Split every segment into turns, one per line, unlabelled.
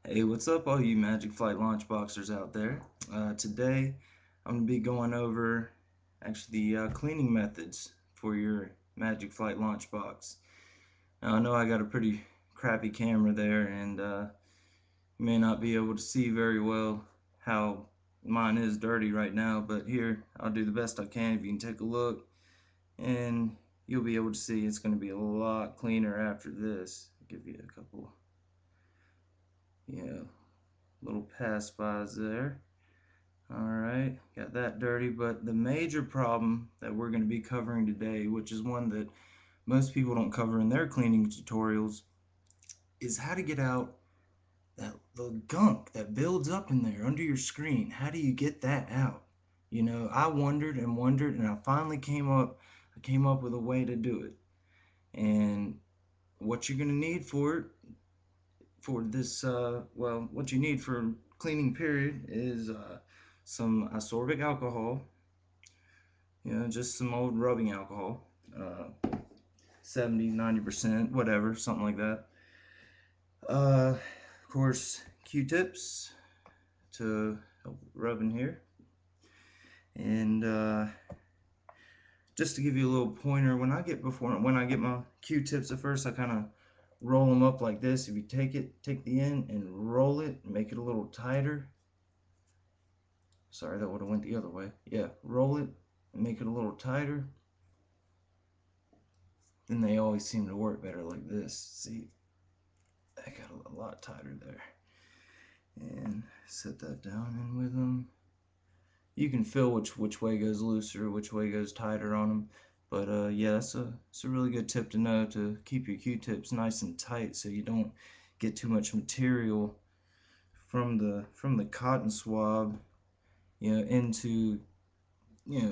Hey, what's up, all you Magic Flight launch boxers out there? Today, I'm going to be going over the cleaning methods for your Magic Flight launch box. Now, I know I got a pretty crappy camera there, and you may not be able to see very well how mine is dirty right now, but here, I'll do the best I can. If you can take a look, and you'll be able to see it's going to be a lot cleaner after this. I'll give you a couple, yeah, little pass-bys there. Alright, got that dirty, but the major problem that we're going to be covering today, which is one that most people don't cover in their cleaning tutorials, is how to get out the gunk that builds up in there under your screen. How do you get that out? You know, I wondered and wondered, and I finally came up with a way to do it. And what you're going to need for this, what you need for cleaning period is some ascorbic alcohol, just some old rubbing alcohol, 70, 90%, whatever, something like that. Of course, Q-tips to help rub in here. And just to give you a little pointer, when I get my Q-tips at first, I kind of roll them up like this. If you take the end and roll it, make it a little tighter. Sorry, that would have went the other way. Yeah, roll it and make it a little tighter. Then they always seem to work better like this. See, I got a lot tighter there. And set that down in with them. You can feel which way goes looser, which way goes tighter on them. But yeah, it's a really good tip to know, to keep your Q-tips nice and tight so you don't get too much material from the cotton swab, into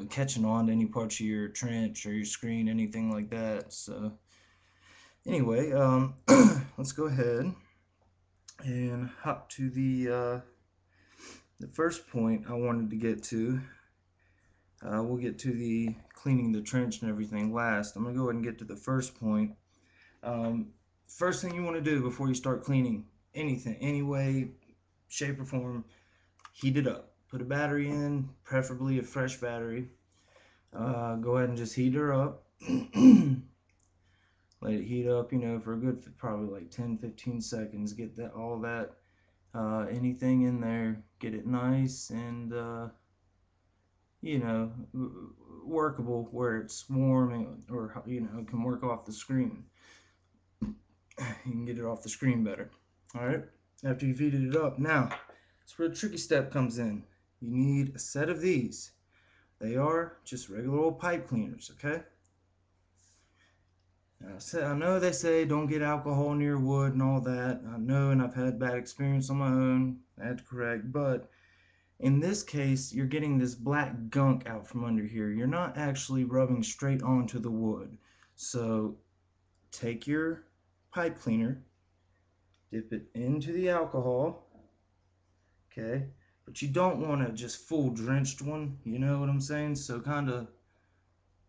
catching on to any parts of your trench or your screen, anything like that. So anyway, let's go ahead and hop to the first point I wanted to get to. We'll get to the cleaning the trench and everything last. I'm gonna go ahead and get to the first point. First thing you want to do before you start cleaning anything, any way, shape, or form, heat it up. Put a battery in, preferably a fresh battery. Go ahead and just heat her up. Let it heat up, for a good probably like 10-15 seconds. Get all that anything in there, get it nice and workable, where it's warm or can work off the screen. You can get it off the screen better. All right. After you've heated it up, now that's where the tricky step comes in. You need a set of these. They are just regular old pipe cleaners, okay? I know they say don't get alcohol near wood and all that. I know, and I've had bad experience on my own. That's correct. But in this case, you're getting this black gunk out from under here. You're not actually rubbing straight onto the wood. So take your pipe cleaner, dip it into the alcohol, okay? But you don't want a just full drenched one, you know what I'm saying? So kind of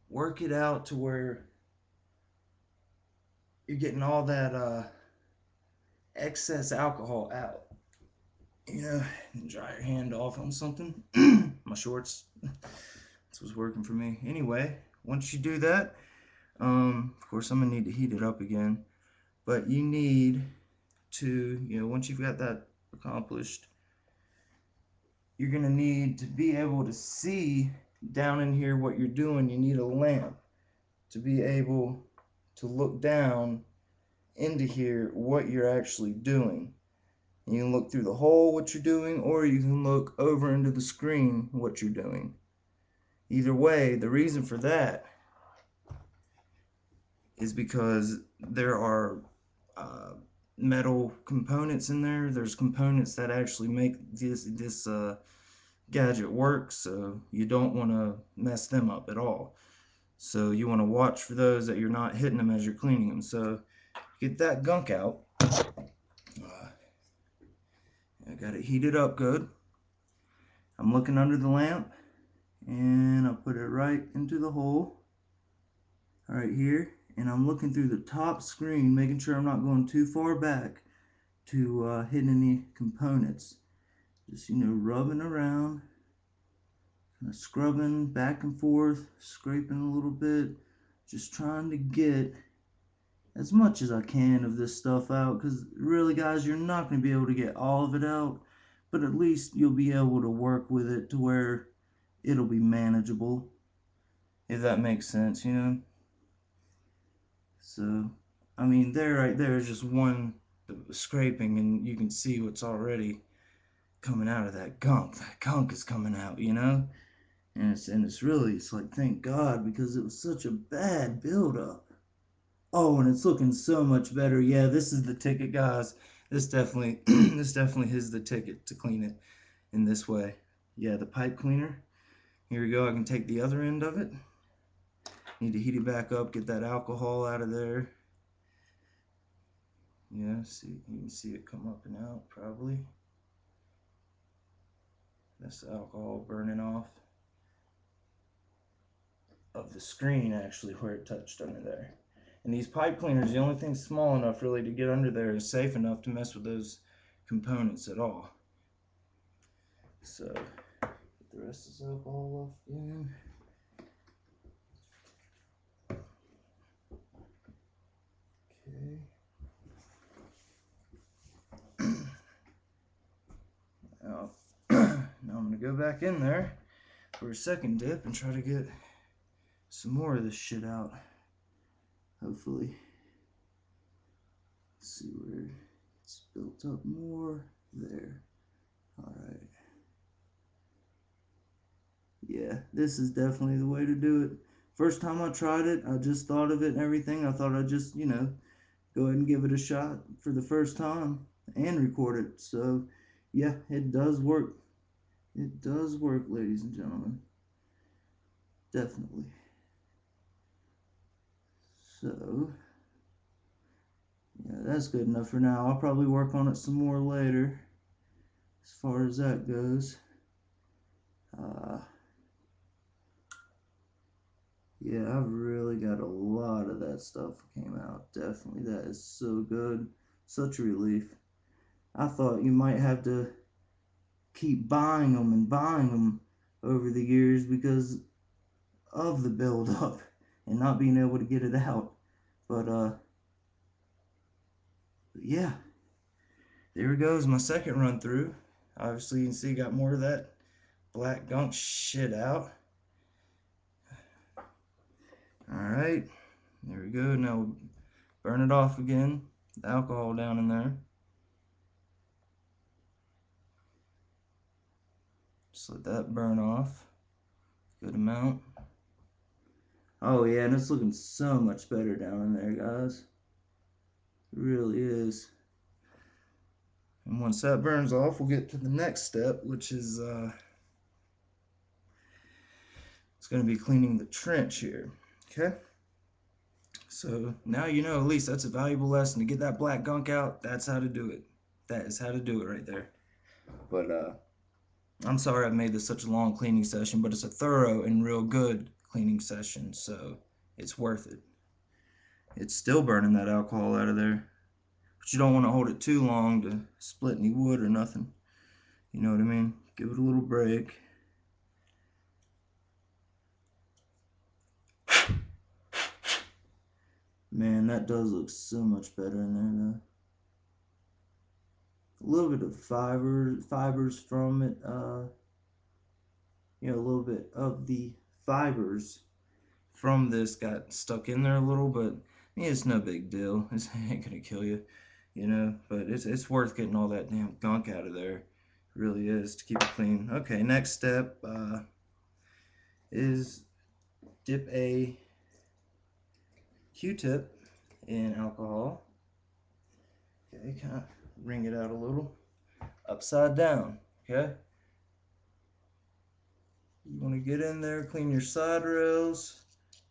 work it out to where you're getting all that excess alcohol out. And dry your hand off on something. My shorts. This was working for me. Anyway, once you do that, of course I'm gonna need to heat it up again. But you need to, once you've got that accomplished, you're gonna need to be able to see down in here what you're doing. You need a lamp to be able to look down into here what you're actually doing. You can look through the hole what you're doing, or you can look over into the screen what you're doing. Either way, the reason for that is because there are metal components in there. There's components that actually make this gadget work, so you don't want to mess them up at all. So you want to watch for those, that you're not hitting them as you're cleaning them. So get that gunk out. I got it heated up good. I'm looking under the lamp, and I'll put it right into the hole right here, and I'm looking through the top screen, making sure I'm not going too far back, to hit any components. Just, you know, rubbing around, kind of scrubbing back and forth, scraping a little bit, just trying to get as much as I can of this stuff out, because really, guys, you're not going to be able to get all of it out, but at least you'll be able to work with it to where it'll be manageable, if that makes sense, you know. So, I mean, there, right there is just one scraping, and you can see what's already coming out of that gunk. That gunk is coming out, you know. And it's really, it's like, thank God, because it was such a bad buildup. Oh, and it's looking so much better. Yeah, this is the ticket, guys. This definitely this definitely is the ticket to clean it in this way. Yeah, the pipe cleaner. Here we go. I can take the other end of it. Need to heat it back up, get that alcohol out of there. Yeah, see, you can see it come up and out probably. That's the alcohol burning off of the screen, actually, where it touched under there. And these pipe cleaners, the only thing small enough really to get under there is safe enough to mess with those components at all. So, get the rest of this alcohol off again. Okay. Now, now I'm going to go back in there for a second dip and try to get some more of this shit out. Hopefully. Let's see where it's built up more. There. Alright. Yeah, this is definitely the way to do it. First time I tried it, I just thought of it and everything. I thought I'd just, you know, go ahead and give it a shot for the first time and record it. So, yeah, it does work. It does work, ladies and gentlemen. Definitely. So, yeah, that's good enough for now. I'll probably work on it some more later, as far as that goes. Yeah, I've really got a lot of that stuff came out. Definitely, that is so good. Such a relief. I thought you might have to keep buying them and buying them over the years because of the buildup and not being able to get it out. But yeah, there goes my second run through. Obviously, you can see got more of that black gunk shit out. Alright, there we go. Now we'll burn it off again. The alcohol down in there. Just let that burn off. Good amount. Oh yeah, and it's looking so much better down in there, guys. It really is. And once that burns off, we'll get to the next step, which is it's going to be cleaning the trench here. Okay? So now you know, at least that's a valuable lesson. To get that black gunk out, that's how to do it. That is how to do it right there. But I'm sorry I've made this such a long cleaning session, but it's a thorough and real good cleaning session, so it's worth it. It's still burning that alcohol out of there. But you don't want to hold it too long to split any wood or nothing. You know what I mean? Give it a little break. Man, that does look so much better in there though. A little bit of fibers from it, you know, a little bit of the fibers from this got stuck in there a little, but yeah, it's no big deal. It ain't gonna kill you, you know, but it's worth getting all that damn gunk out of there. It really is, to keep it clean. Okay, next step is dip a Q-tip in alcohol. Okay, kind of wring it out a little. Upside down, okay? You want to get in there, clean your side rails,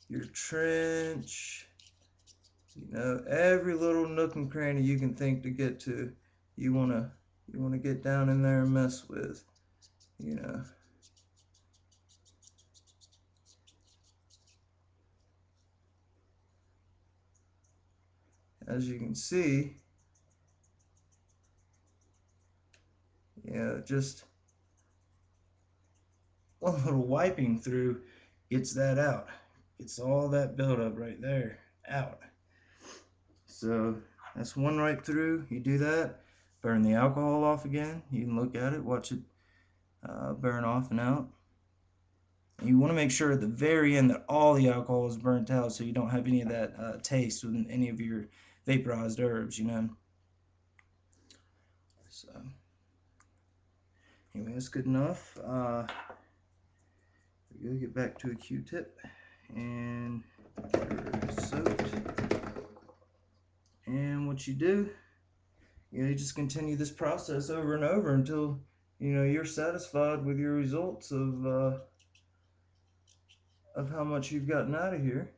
your trench, you know, every little nook and cranny you can think to get to, you want to get down in there and mess with, you know. As you can see, Yeah, just one little wiping through gets that out. Gets all that buildup right there out. So that's one right through. You do that, burn the alcohol off again. You can look at it, watch it burn off and out. And you want to make sure at the very end that all the alcohol is burnt out, so you don't have any of that taste with any of your vaporized herbs, you know. So anyway, that's good enough. We'll get back to a Q-tip and soaked. And what you do, you just continue this process over and over until you're satisfied with your results of how much you've gotten out of here.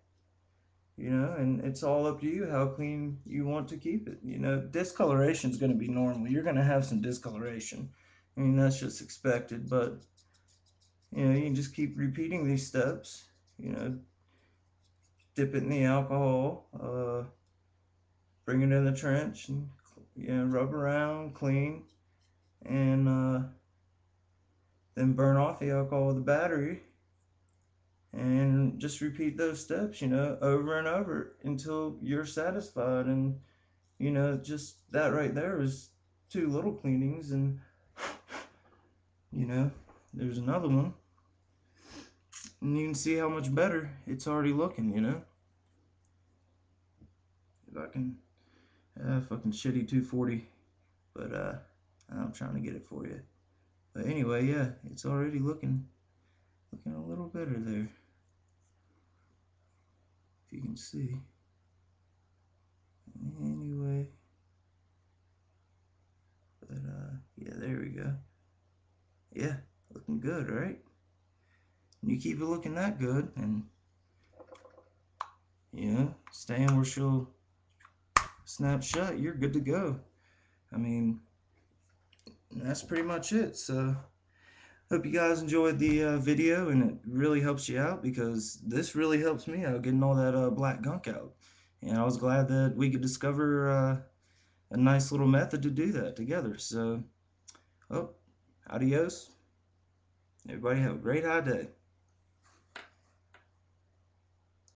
And it's all up to you how clean you want to keep it. Discoloration is going to be normal. You're going to have some discoloration. I mean, that's just expected, but you can just keep repeating these steps. Dip it in the alcohol, bring it in the trench, and rub around, clean, and then burn off the alcohol with the battery, and just repeat those steps, over and over until you're satisfied. And just that right there is 2 little cleanings, and there's another one, and you can see how much better it's already looking. If I can fucking shitty 240, but I'm trying to get it for you. But anyway, yeah, it's already looking a little better there, if you can see. Anyway, but yeah, there we go. Yeah, looking good, right? And you keep it looking that good, and staying where she'll snap shut, you're good to go. I mean, that's pretty much it. So hope you guys enjoyed the video, and it really helps you out, because this really helps me out getting all that black gunk out. And I was glad that we could discover a nice little method to do that together. So, adios. Everybody have a great high day.